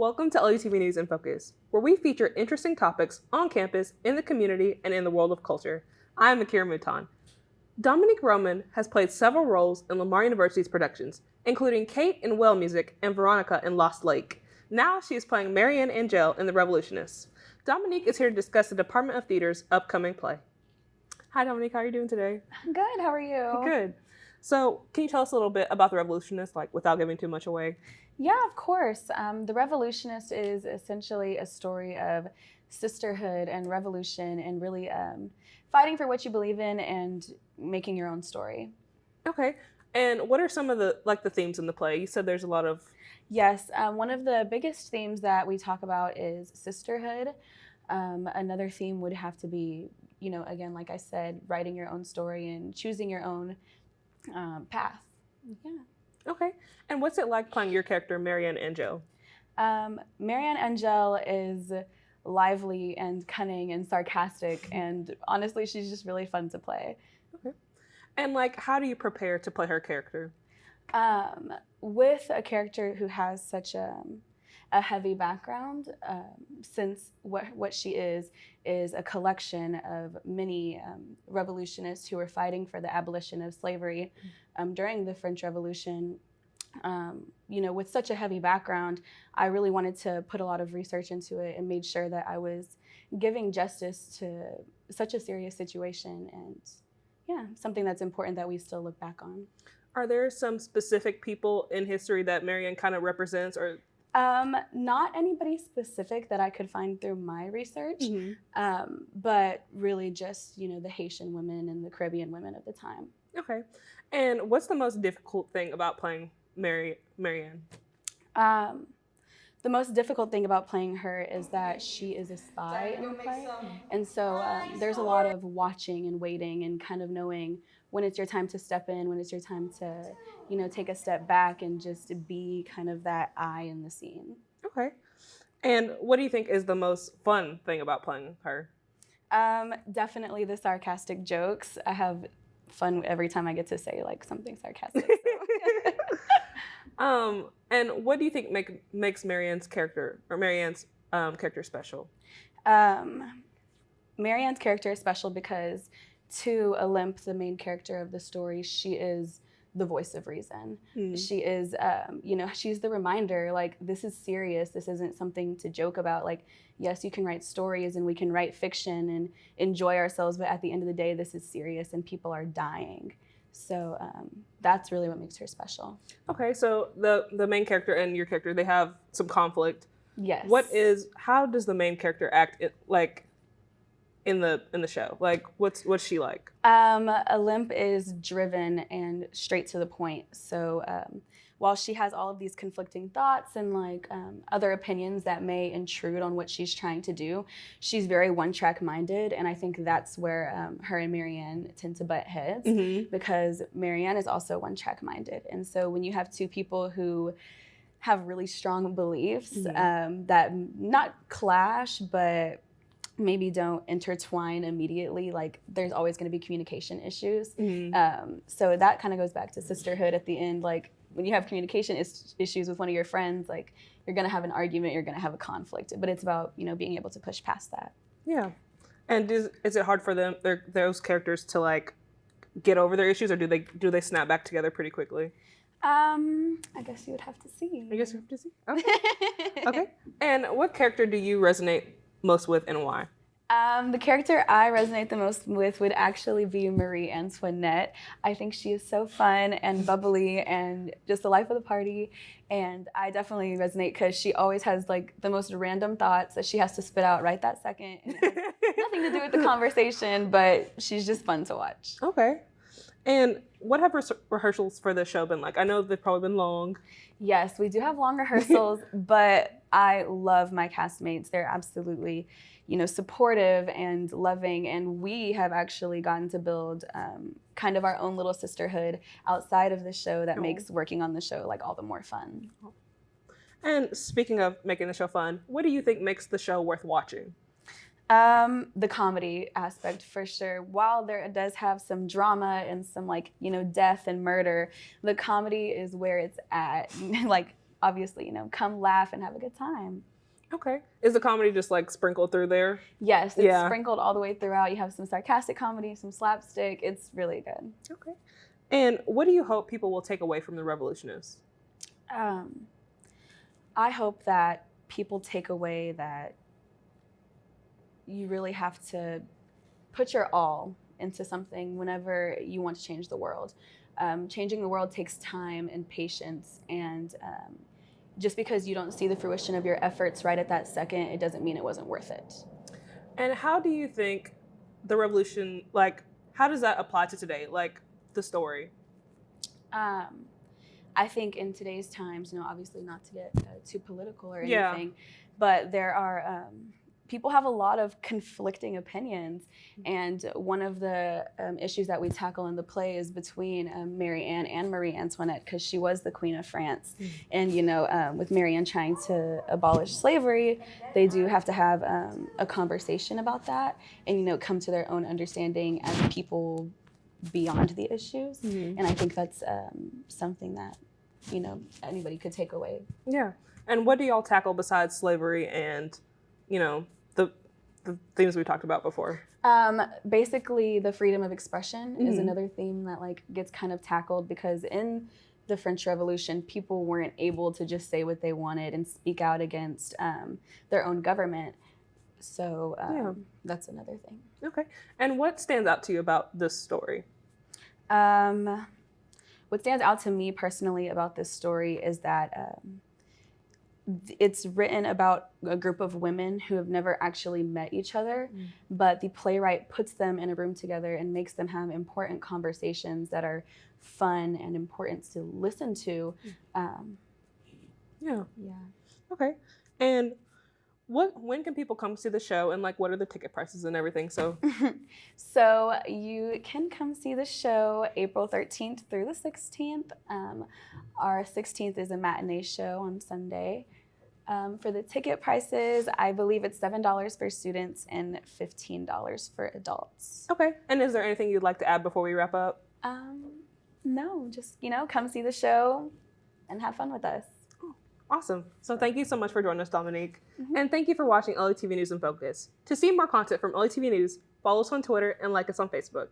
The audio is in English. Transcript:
Welcome to LUTV News InFocus, where we feature interesting topics on campus, in the community, and in the world of culture. I am Akira Mouton. Dominique Roman has played several roles in Lamar University's productions, including Kate in Whale Music and Veronica in Lost Lake. Now she is playing Marianne Angel in The Revolutionists. Dominique is here to discuss the Department of Theater's upcoming play. Hi, Dominique. How are you doing today? I'm good. How are you? Good. So, can you tell us a little bit about The Revolutionists, without giving too much away? Yeah, of course. The Revolutionist is essentially a story of sisterhood and revolution and really fighting for what you believe in and making your own story. Okay. And what are some of the themes in the play? You said there's a lot of... Yes. One of the biggest themes that we talk about is sisterhood. Another theme would have to be, again, like I said, writing your own story and choosing your own path. Yeah. Okay. And what's it like playing your character, Marianne Angel? Marianne Angel is lively and cunning and sarcastic, and honestly, she's just really fun to play. Okay. And how do you prepare to play her character? With a character who has such a heavy background, since what she is a collection of many revolutionists who were fighting for the abolition of slavery during the French Revolution. With such a heavy background, I really wanted to put a lot of research into it and made sure that I was giving justice to such a serious situation and, something that's important that we still look back on. Are there some specific people in history that Marianne kind of represents, or? Not anybody specific that I could find through my research, but really just, the Haitian women and the Caribbean women of the time. Okay. And what's the most difficult thing about playing Marianne? The most difficult thing about playing her is that she is a spy in the play. And so there's a lot of watching and waiting and kind of knowing when it's your time to step in, when it's your time to, take a step back and just be kind of that eye in the scene. Okay. And what do you think is the most fun thing about playing her? Definitely the sarcastic jokes. I have fun every time I get to say something sarcastic. So. And what do you think makes Marianne's character special? Marianne's character is special because to Olympe, the main character of the story, she is the voice of reason. She is, she's the reminder, this is serious. This isn't something to joke about. Yes, you can write stories and we can write fiction and enjoy ourselves, but at the end of the day, this is serious and people are dying. So that's really what makes her special. Okay, so the main character and your character, they have some conflict. Yes. How does the main character act in the show? What's she like? Olympe is driven and straight to the point. So while she has all of these conflicting thoughts and other opinions that may intrude on what she's trying to do, she's very one-track minded, and I think that's where her and Marianne tend to butt heads, because Marianne is also one-track minded. And so when you have two people who have really strong beliefs that not clash, but maybe don't intertwine immediately, there's always going to be communication issues. So that kind of goes back to sisterhood at the end. When you have communication issues with one of your friends, you're going to have an argument, you're going to have a conflict, but it's about, being able to push past that. Yeah. And is it hard for those characters to get over their issues, or do they snap back together pretty quickly? I guess you would have to see. Okay. Okay. And what character do you resonate most with, and why? The character I resonate the most with would actually be Marie Antoinette. I think she is so fun and bubbly and just the life of the party. And I definitely resonate because she always has the most random thoughts that she has to spit out right that second. And it has nothing to do with the conversation, but she's just fun to watch. Okay. And what have rehearsals for the show been like? I know they've probably been long. Yes, we do have long rehearsals, but I love my castmates. They're absolutely, supportive and loving, and we have actually gotten to build kind of our own little sisterhood outside of the show that makes working on the show all the more fun. And speaking of making the show fun, what do you think makes the show worth watching? The comedy aspect, for sure. While there does have some drama and some death and murder, the comedy is where it's at. obviously, come laugh and have a good time. Okay. Is the comedy just like sprinkled through there? Yes, it's Yeah. sprinkled all the way throughout. You have some sarcastic comedy, some slapstick. It's really good. Okay. And what do you hope people will take away from the Revolutionists? I hope that people take away that you really have to put your all into something whenever you want to change the world. Changing the world takes time and patience, and just because you don't see the fruition of your efforts right at that second, it doesn't mean it wasn't worth it. And how do you think the revolution, like, how does that apply to today? Like, the story? I think in today's times, obviously not to get too political or anything, Yeah. but there are, people have a lot of conflicting opinions. And one of the issues that we tackle in the play is between Mary Anne and Marie Antoinette, because she was the Queen of France. And, with Mary Anne trying to abolish slavery, they do have to have a conversation about that and, come to their own understanding as people beyond the issues. And I think that's something that, anybody could take away. Yeah. And what do y'all tackle besides slavery and, the themes we talked about before? Basically, the freedom of expression is another theme that gets kind of tackled, because in the French Revolution, people weren't able to just say what they wanted and speak out against their own government. So that's another thing. Okay. And what stands out to you about this story? What stands out to me personally about this story is that it's written about a group of women who have never actually met each other, but the playwright puts them in a room together and makes them have important conversations that are fun and important to listen to. Yeah. Yeah. Okay. And when can people come see the show, and what are the ticket prices and everything? So So you can come see the show April 13th through the 16th. Our 16th is a matinee show on Sunday. For the ticket prices, I believe it's $7 for students and $15 for adults. Okay. And is there anything you'd like to add before we wrap up? No, just, come see the show and have fun with us. Awesome. So thank you so much for joining us, Dominique. And thank you for watching LUTV News in Focus. To see more content from LUTV News, follow us on Twitter and like us on Facebook.